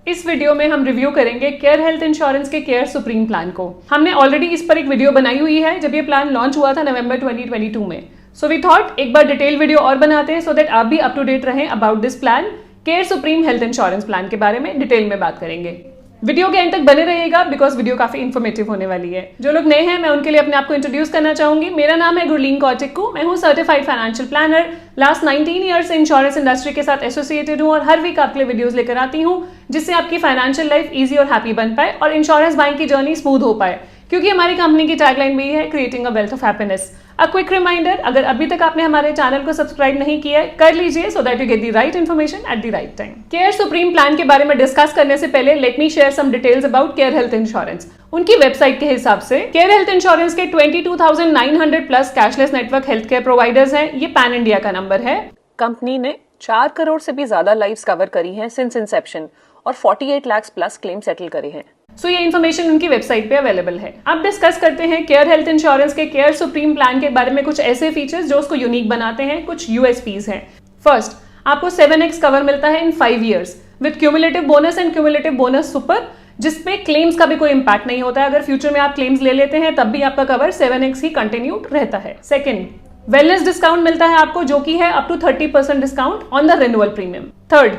इस वीडियो में हम रिव्यू करेंगे केयर हेल्थ इंश्योरेंस के केयर सुप्रीम प्लान को। हमने ऑलरेडी इस पर एक वीडियो बनाई हुई है जब ये प्लान लॉन्च हुआ था नवंबर 2022 में। सो वी थॉट एक बार डिटेल वीडियो और बनाते हैं सो दैट आप भी अप टू डेट रहें about this plan. Care supreme health insurance plan के बारे में डिटेल में बात करेंगे। वीडियो के एंड तक बने रहिएगा बिकॉज वीडियो काफी इन्फॉर्मेटिव होने वाली है। जो लोग नए हैं मैं उनके लिए अपने आप को इंट्रोड्यूस करना चाहूंगी। मेरा नाम है गुरलीन कौटिक्कू। मैं हूँ certified financial planner. Last 19 years से इंश्योरेंस इंडस्ट्री के साथ एसोसिएटेड हूँ और हर वीक आपके लिए वीडियोस लेकर आती हूँ जिससे आपकी फाइनेंशियल लाइफ इजी और हैप्पी बन पाए और इंश्योरेंस बाइंग की जर्नी स्मूथ हो पाए, क्योंकि हमारी कंपनी की टैगलाइन भी है creating a wealth of happiness. A quick reminder, अगर अभी तक आपने हमारे चैनल को सब्सक्राइब नहीं किया है कर लीजिए so that you get the right information at the right time. Care supreme plan के बारे में डिस्कस करने से पहले let me share some details about care health insurance. उनकी वेबसाइट के हिसाब से केयर हेल्थ इंश्योरेंस के 22,900 plus cashless network health care providers हैं। ये पैन इंडिया का नंबर है। कंपनी ने 4 करोड़ से भी ज्यादा लाइव्स कवर करी हैं सिंस इंसेप्शन और 48 लाख प्लस क्लेम सेटल करे हैं। सो ये इन्फॉर्मेशन उनकी वेबसाइट पे अवेलेबल है। अब डिस्कस करते हैं केयर हेल्थ इंश्योरेंस के केयर सुप्रीम प्लान के बारे में। कुछ ऐसे फीचर्स जो उसको यूनिक बनाते हैं, कुछ यूएसपीज हैं। फर्स्ट, आपको 7x कवर मिलता है इन 5 years with cumulative bonus and cumulative bonus super, जिसपे क्लेम्स का भी कोई इंपैक्ट नहीं होता है। अगर फ्यूचर में आप क्लेम्स ले लेते हैं तब भी आपका कवर 7x ही कंटिन्यू रहता है। सेकेंड, वेलनेस डिस्काउंट मिलता है आपको जो कि है up to 30% discount on the renewal premium. Third,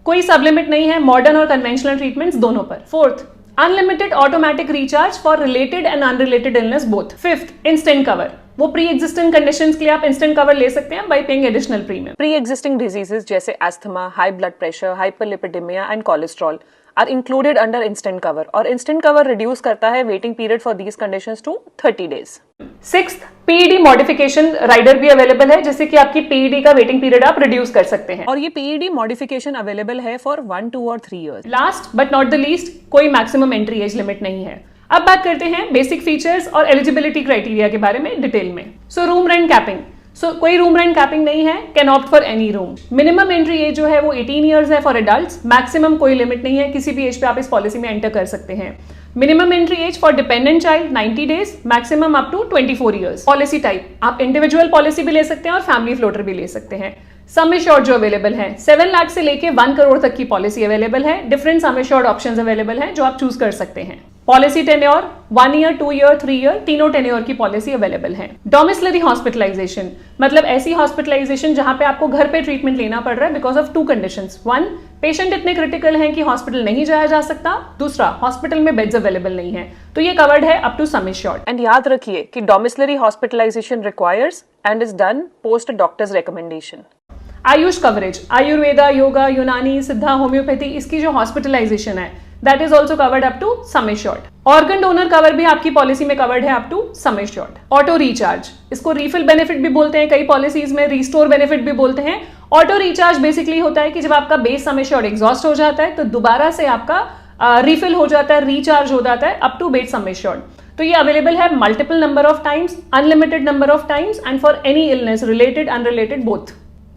कोई सब लिमिट नहीं है मॉडर्न और कन्वेंशनल ट्रीटमेंट्स दोनों पर। Fourth, unlimited automatic recharge for related and unrelated illness both. Fifth, instant cover, वो प्री एग्जिस्टिंग कंडीशंस के लिए आप इंस्टेंट कवर ले सकते हैं by paying additional premium. Pre existing diseases जैसे asthma, high blood pressure, hyperlipidaemia and cholesterol are included under instant cover और instant cover reduce करता है waiting period for these conditions to 30 days. Sixth, PED modification rider भी available है जिससे कि आपकी PED का वेटिंग पीरियड आप रिड्यूस कर सकते हैं और ये पीईडी मॉडिफिकेशन अवेलेबल है फॉर 1, 2 और 3 years. Last but not the least, कोई मैक्सिमम एंट्री एज लिमिट नहीं है। अब बात करते हैं बेसिक फीचर्स और एलिजिबिलिटी क्राइटेरिया के बारे में डिटेल में। सो रूम रेंट कैपिंग, कोई रूम रेंट कैपिंग नहीं है, can opt for any room. Minimum entry age जो है वो 18 इयर्स है फॉर एडल्ट्स। मैक्सिमम कोई लिमिट नहीं है, किसी भी एज पे आप इस पॉलिसी में एंटर कर सकते हैं। Minimum entry age for dependent child 90 days, maximum up to 24 years. Policy type, आप इंडिविजुअल पॉलिसी भी ले सकते हैं और फैमिली फ्लोटर भी ले सकते हैं। सम एश्योर्ड जो अवेलेबल है 7 लाख से लेके 1 करोड़ तक की पॉलिसी अवेलेबल है। Different sum assured options available हैं जो आप चूज कर सकते हैं। Policy tenure 1 year, 2 year, 3 year, तीनों टेन्योर की पॉलिसी अवेलेबल है। डोमिसिलरी हॉस्पिटलाइजेशन, मतलब ऐसी हॉस्पिटलाइजेशन जहां पे आपको घर पे ट्रीटमेंट लेना पड़ रहा है बिकॉज ऑफ 2 कंडीशंस। 1, पेशेंट इतने क्रिटिकल हैं कि हॉस्पिटल नहीं जाया जा सकता। दूसरा, हॉस्पिटल में बेड्स अवेलेबल नहीं है, तो ये कवर्ड है up to sum assured. And याद रखिए कि domiciliary hospitalisation requires and is done post doctor's recommendation. AYUSH coverage, Ayurveda, yoga, Unani, Siddha, homoeopathy, इसकी जो हॉस्पिटलाइजेशन है that is also covered up to sum assured. Organ donor cover भी आपकी पॉलिसी में कवर्ड है up to sum assured. Auto recharge, इसको refill benefit भी बोलते हैं, कई पॉलिसीज में रिस्टोर बेनिफिट भी बोलते हैं। ऑटो रिचार्ज बेसिकली होता है कि जब आपका बेस सम एश्योर्ड एग्जॉस्ट हो जाता है तो दोबारा से आपका रिफिल हो जाता है, रिचार्ज हो जाता है up to base sum assured. तो ये अवेलेबल है multiple number of times, unlimited number of times and for any illness related unrelated both.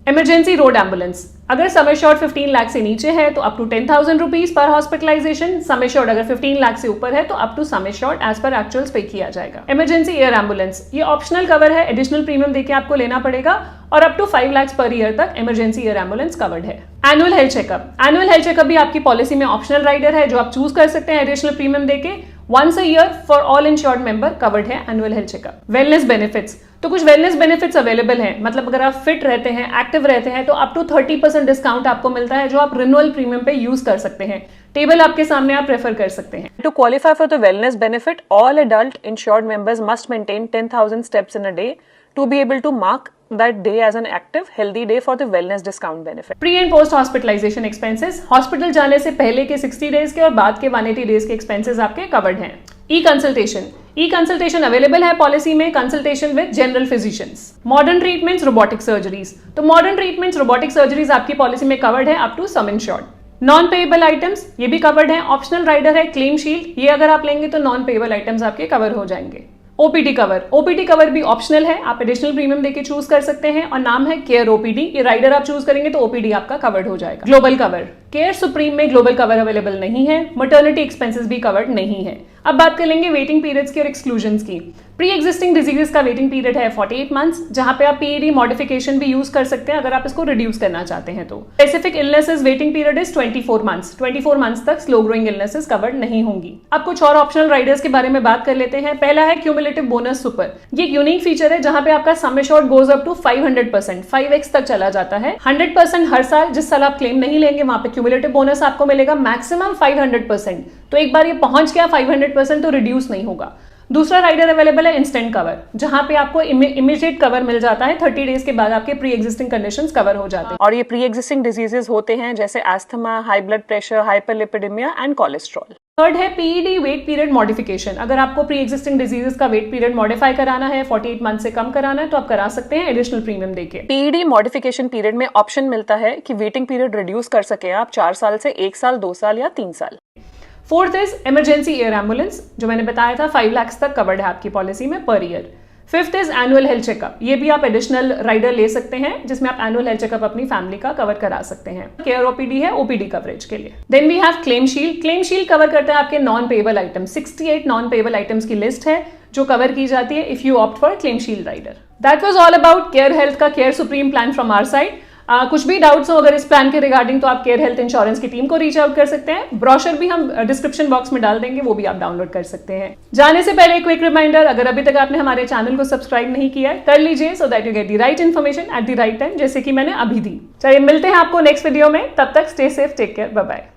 Emergency road ambulance, अगर सम एश्योर्ड 15 लाख से नीचे है तो अप टू 10,000 रुपीज पर हॉस्पिटलाइजेशन। सम एश्योर्ड अगर 15 लाख से ऊपर है तो up to sum assured as per actuals पे किया जाएगा। इमरजेंसी एयर एम्बुलेंस, ये ऑप्शनल कवर है, एडिशनल प्रीमियम देके आपको लेना पड़ेगा और up to 5 lakh per year तक इमरजेंसी एयर एम्बुलेंस कवर्ड है। Annual health checkup, annual health checkup भी आपकी पॉलिसी में ऑप्शनल राइडर है जो आप चूज कर सकते हैं एडिशनल प्रीमियम देके। Once a year for all insured member covered है annual health checkup. Wellness benefits, तो कुछ वेलनेस बेनिफिट्स अवेलेबल हैं, मतलब अगर आप फिट रहते हैं, एक्टिव रहते हैं तो अप टू 30% डिस्काउंट आपको मिलता है जो आप रिन्यूअल प्रीमियम पे यूज कर सकते हैं। टेबल आपके सामने आप रेफर कर सकते हैं। To qualify for the wellness benefit, all adult insured members must maintain 10,000 steps in a day to be able to mark that day as an active, healthy day for the wellness discount benefit. Pre and post hospitalisation expenses, hospital जाने से पहले के 60 days के और बाद के 180 days के expenses आपके कवर्ड हैं। ई कंसल्टेशन अवेलेबल है पॉलिसी में, consultation with general physicians. Modern treatments, robotic surgeries, तो मॉडर्न ट्रीटमेंट्स, रोबोटिक सर्जरीज आपकी पॉलिसी में कवर्ड है up to sum insured. Non payable items, ये भी कवर्ड है, ऑप्शनल राइडर है क्लेम शील्ड, ये अगर आप लेंगे तो नॉन पेएबल आइटम्स आपके कवर हो जाएंगे। ओपीडी कवर भी ऑप्शनल है, आप एडिशनल प्रीमियम देके चूज कर सकते हैं और नाम है केयर ओपीडी। ये राइडर आप चूज करेंगे तो ओपीडी आपका कवर्ड हो जाएगा। ग्लोबल कवर, केयर सुप्रीम में ग्लोबल कवर अवेलेबल नहीं है, मटर्निटी एक्सपेंसेस भी कवर्ड नहीं है। अब बात कर लेंगे वेटिंग पीरियड्स की और एक्सक्लूजन्स की। प्री एग्जिस्टिंग डिजीजेस का वेटिंग पीरियड है 48 मंथ्स, जहां पे आप पीईडी मॉडिफिकेशन भी यूज कर सकते हैं अगर आप इसको रिड्यूस करना चाहते हैं तो। Specific illnesses waiting period is 24 months. 24 months तक स्लो ग्रोइंग इलनेसेस कवर्ड नहीं होंगी। अब कुछ और ऑप्शनल राइडर्स के बारे में बात कर लेते हैं। पहला है क्यूमुलेटिव बोनस सुपर। ये एक यूनिक फीचर है जहां पे आपका sum assured goes up to 500%, 5x तक चला जाता है। 100% हर साल, जिस साल आप क्लेम नहीं लेंगे वहां पे क्यूमुलेटिव बोनस आपको मिलेगा मैक्सिमम 500%। तो एक बार ये पहुंच गया 500% तो रिड्यूस नहीं होगा। दूसरा राइडर अवेलेबल है इंस्टेंट कवर, जहां पे आपको इमीडिएट कवर मिल जाता है। 30 डेज के बाद आपके प्री एग्जिस्टिंग कंडीशंस कवर हो जाते हैं। और ये प्री एग्जिस्टिंग डिजीजेस होते हैं जैसे asthma, high blood pressure, hyperlipidaemia and cholesterol. Third है पीईडी वेट पीरियड मॉडिफिकेशन। अगर आपको प्री एग्जिस्टिंग डिजीजेस का वेट पीरियड मॉडिफाई कराना है, 48 मंथ से कम कराना है, तो आप करा सकते हैं एडिशनल प्रीमियम देके। पीईडी मॉडिफिकेशन पीरियड में ऑप्शन मिलता है कि वेटिंग पीरियड रिड्यूस कर सके आप 4 साल से 1 साल, 2 साल या 3 साल। Fourth is emergency air ambulance, जो मैंने बताया था 5 लाख तक कवर्ड है आपकी पॉलिसी में per year. Fifth is annual health checkup. ये भी आप एडिशनल राइडर ले सकते हैं जिसमें आप एनुअल हेल्थ चेकअप अपनी फैमिली का कवर करा सकते हैं। केयर ओपीडी है ओपीडी कवरेज के लिए। Then we have claim shield. Claim shield cover करता है आपके non payable item. 68 non payable items की लिस्ट है जो कवर की जाती है if you opt for claim shield rider. That was all about care health का care supreme plan from our side. कुछ भी डाउट्स हो अगर इस प्लान के रिगार्डिंग तो आप केयर हेल्थ इंश्योरेंस की टीम को रीच आउट कर सकते हैं। ब्रोशर भी हम डिस्क्रिप्शन बॉक्स में डाल देंगे, वो भी आप डाउनलोड कर सकते हैं। जाने से पहले क्विक रिमाइंडर, अगर अभी तक आपने हमारे चैनल को सब्सक्राइब नहीं किया है कर लीजिए, so that you get the right information at the right time, जैसे कि मैंने अभी दी। चलिए मिलते हैं आपको नेक्स्ट वीडियो में, तब तक stay safe, take care, bye bye.